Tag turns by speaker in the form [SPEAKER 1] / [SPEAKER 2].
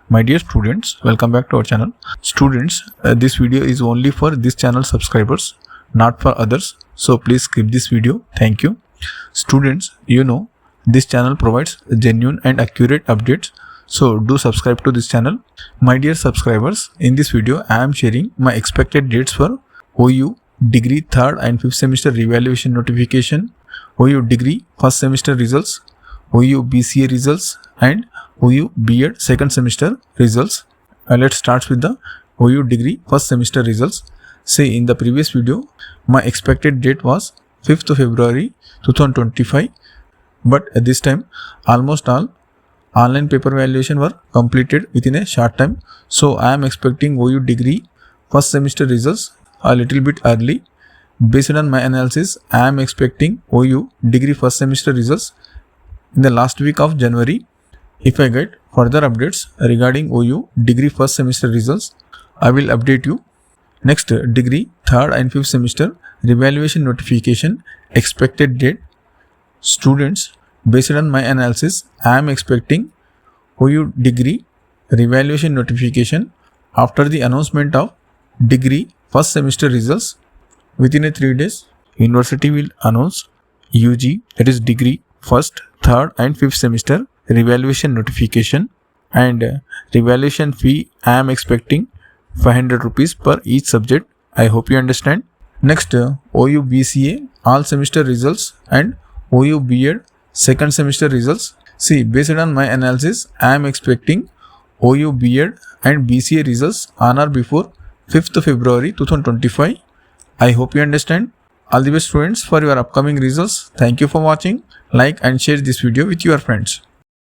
[SPEAKER 1] My dear students, welcome back to our channel. Students, this video is only for this channel subscribers, not for others. So please skip this video. Thank you. Students, you know this channel provides genuine and accurate updates. So do subscribe to this channel. My dear subscribers, in this video I am sharing my expected dates for OU degree 3rd and 5th semester revaluation notification, OU degree 1st semester results, OU BCA results and OU B.Ed 2nd semester results. Let's start with the OU degree 1st semester results. See, in the previous video, my expected date was 5th February 2025, but at this time almost all online paper valuation were completed within a short time. So I am expecting OU degree 1st semester results a little bit early. Based on my analysis, I am expecting OU degree 1st semester results in the last week of January. If I get further updates regarding OU degree 1st semester results, I will update you. Next, degree 3rd and 5th semester revaluation notification expected date. Students, based on my analysis, I am expecting OU degree revaluation notification after the announcement of degree 1st semester results. Within 3 days, university will announce UG, that is degree 1st, 3rd and 5th semester revaluation notification, and revaluation fee I am expecting 500 rupees per each subject. I hope you understand. Next, OU BCA all semester results and OU B.Ed 2nd semester results. See, based on my analysis, I am expecting OU B.Ed and BCA results on or before 5th February 2025. I hope you understand. All the best students for your upcoming results. Thank you for watching. Like and share this video with your friends.